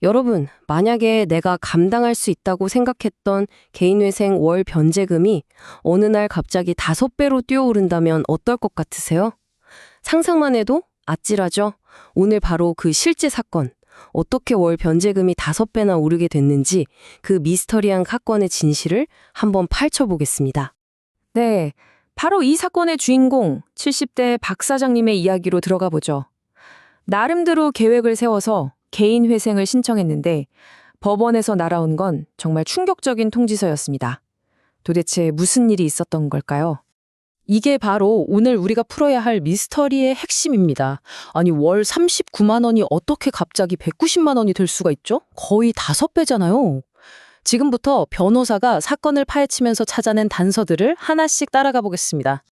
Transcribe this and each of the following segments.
여러분, 만약에 내가 감당할 수 있다고 생각했던 개인회생 월 변제금이 어느 날 갑자기 5배로 뛰어오른다면 어떨 것 같으세요? 상상만 해도 아찔하죠? 오늘 바로 그 실제 사건, 어떻게 월 변제금이 5배나 오르게 됐는지 그 미스터리한 사건의 진실을 한번 파헤쳐보겠습니다. 네, 바로 이 사건의 주인공 70대 박 사장님의 이야기로 들어가 보죠. 나름대로 계획을 세워서 개인 회생을 신청했는데 법원에서 날아온 건 정말 충격적인 통지서였습니다. 도대체 무슨 일이 있었던 걸까요? 이게 바로 오늘 우리가 풀어야 할 미스터리의 핵심입니다. 아니, 월 39만 원이 어떻게 갑자기 190만 원이 될 수가 있죠? 거의 5배잖아요. 지금부터 변호사가 사건을 파헤치면서 찾아낸 단서들을 하나씩 따라가 보겠습니다.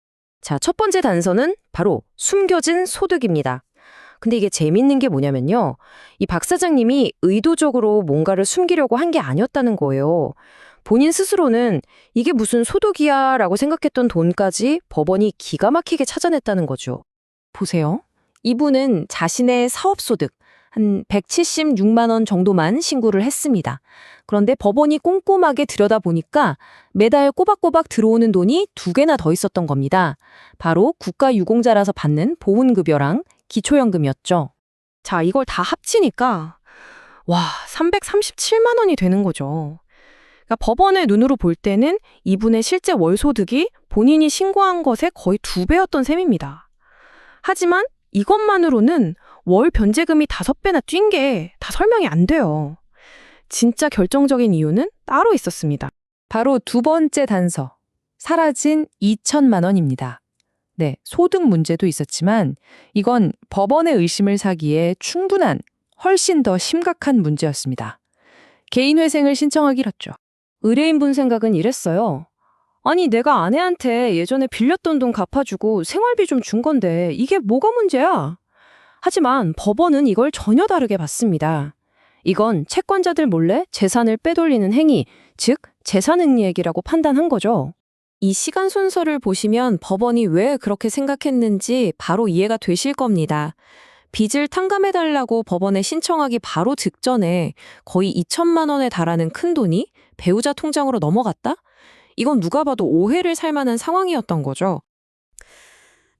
자, 첫 번째 단서는 바로 숨겨진 소득입니다. 근데 이게 재밌는 게 뭐냐면요. 이 박 사장님이 의도적으로 뭔가를 숨기려고 한 게 아니었다는 거예요. 본인 스스로는 이게 무슨 소득이야 라고 생각했던 돈까지 법원이 기가 막히게 찾아냈다는 거죠. 보세요. 이분은 자신의 사업소득 한 176만 원 정도만 신고를 했습니다. 그런데 법원이 꼼꼼하게 들여다보니까 매달 꼬박꼬박 들어오는 돈이 2개나 더 있었던 겁니다. 바로 국가유공자라서 받는 보훈급여랑 기초연금이었죠. 자, 이걸 다 합치니까 와, 337만 원이 되는 거죠. 그러니까 법원의 눈으로 볼 때는 이분의 실제 월소득이 본인이 신고한 것의 거의 2배였던 셈입니다. 하지만 이것만으로는 월 변제금이 5배나 뛴 게 다 설명이 안 돼요. 진짜 결정적인 이유는 따로 있었습니다. 바로 두 번째 단서, 사라진 2천만 원입니다. 네, 소득 문제도 있었지만 이건 법원의 의심을 사기에 충분한, 훨씬 더 심각한 문제였습니다. 개인회생을 신청하기로 했죠. 의뢰인분 생각은 이랬어요. 아니, 내가 아내한테 예전에 빌렸던 돈 갚아주고 생활비 좀 준 건데 이게 뭐가 문제야? 하지만 법원은 이걸 전혀 다르게 봤습니다. 이건 채권자들 몰래 재산을 빼돌리는 행위, 즉 재산응리액이라고 판단한 거죠. 이 시간 순서를 보시면 법원이 왜 그렇게 생각했는지 바로 이해가 되실 겁니다. 빚을 탕감해달라고 법원에 신청하기 바로 직전에 거의 2천만 원에 달하는 큰 돈이 배우자 통장으로 넘어갔다? 이건 누가 봐도 오해를 살 만한 상황이었던 거죠.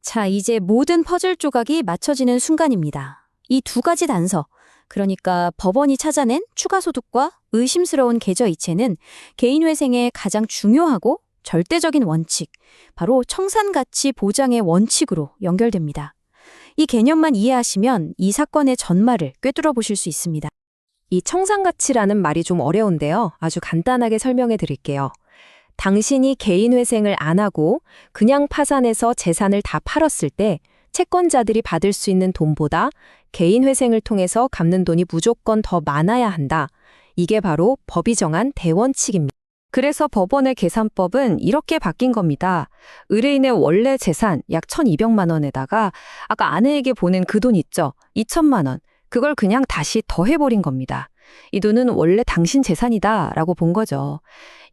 자, 이제 모든 퍼즐 조각이 맞춰지는 순간입니다. 이 2가지 단서, 그러니까 법원이 찾아낸 추가소득과 의심스러운 계좌이체는 개인회생의 가장 중요하고 절대적인 원칙, 바로 청산가치 보장의 원칙으로 연결됩니다. 이 개념만 이해하시면 이 사건의 전말을 꿰뚫어 보실 수 있습니다. 이 청산가치라는 말이 좀 어려운데요. 아주 간단하게 설명해 드릴게요. 당신이 개인회생을 안 하고 그냥 파산해서 재산을 다 팔았을 때 채권자들이 받을 수 있는 돈보다 개인회생을 통해서 갚는 돈이 무조건 더 많아야 한다. 이게 바로 법이 정한 대원칙입니다. 그래서 법원의 계산법은 이렇게 바뀐 겁니다. 의뢰인의 원래 재산 약 1,200만 원에다가 아까 아내에게 보낸 그 돈 있죠? 2천만 원. 그걸 그냥 다시 더해버린 겁니다. 이 돈은 원래 당신 재산이다 라고 본 거죠.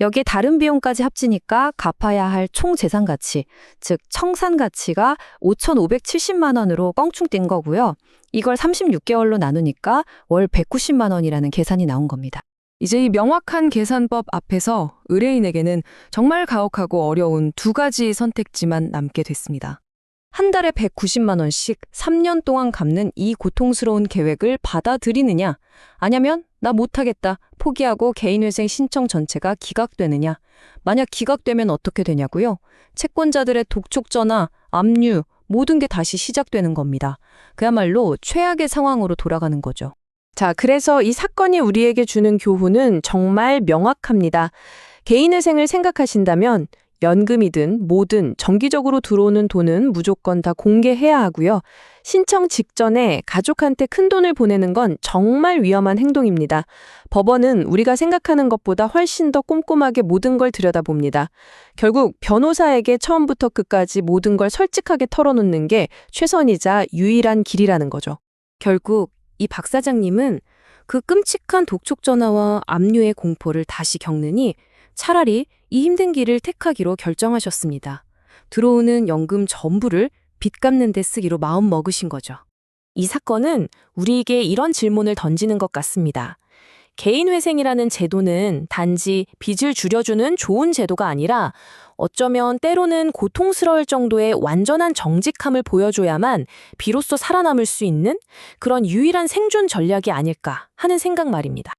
여기에 다른 비용까지 합치니까 갚아야 할 총 재산 가치, 즉 청산 가치가 5,570만 원으로 껑충 뛴 거고요. 이걸 36개월로 나누니까 월 190만 원이라는 계산이 나온 겁니다. 이제 이 명확한 계산법 앞에서 의뢰인에게는 정말 가혹하고 어려운 2가지 선택지만 남게 됐습니다. 한 달에 190만 원씩 3년 동안 갚는 이 고통스러운 계획을 받아들이느냐, 아니면 나 못하겠다, 포기하고 개인회생 신청 전체가 기각되느냐. 만약 기각되면 어떻게 되냐고요? 채권자들의 독촉전화, 압류, 모든 게 다시 시작되는 겁니다. 그야말로 최악의 상황으로 돌아가는 거죠. 자, 그래서 이 사건이 우리에게 주는 교훈은 정말 명확합니다. 개인회생을 생각하신다면 연금이든 뭐든 정기적으로 들어오는 돈은 무조건 다 공개해야 하고요. 신청 직전에 가족한테 큰 돈을 보내는 건 정말 위험한 행동입니다. 법원은 우리가 생각하는 것보다 훨씬 더 꼼꼼하게 모든 걸 들여다봅니다. 결국 변호사에게 처음부터 끝까지 모든 걸 솔직하게 털어놓는 게 최선이자 유일한 길이라는 거죠. 결국 이 박 사장님은 그 끔찍한 독촉 전화와 압류의 공포를 다시 겪느니 차라리 이 힘든 길을 택하기로 결정하셨습니다. 들어오는 연금 전부를 빚 갚는 데 쓰기로 마음 먹으신 거죠. 이 사건은 우리에게 이런 질문을 던지는 것 같습니다. 개인회생이라는 제도는 단지 빚을 줄여주는 좋은 제도가 아니라 어쩌면 때로는 고통스러울 정도의 완전한 정직함을 보여줘야만 비로소 살아남을 수 있는 그런 유일한 생존 전략이 아닐까 하는 생각 말입니다.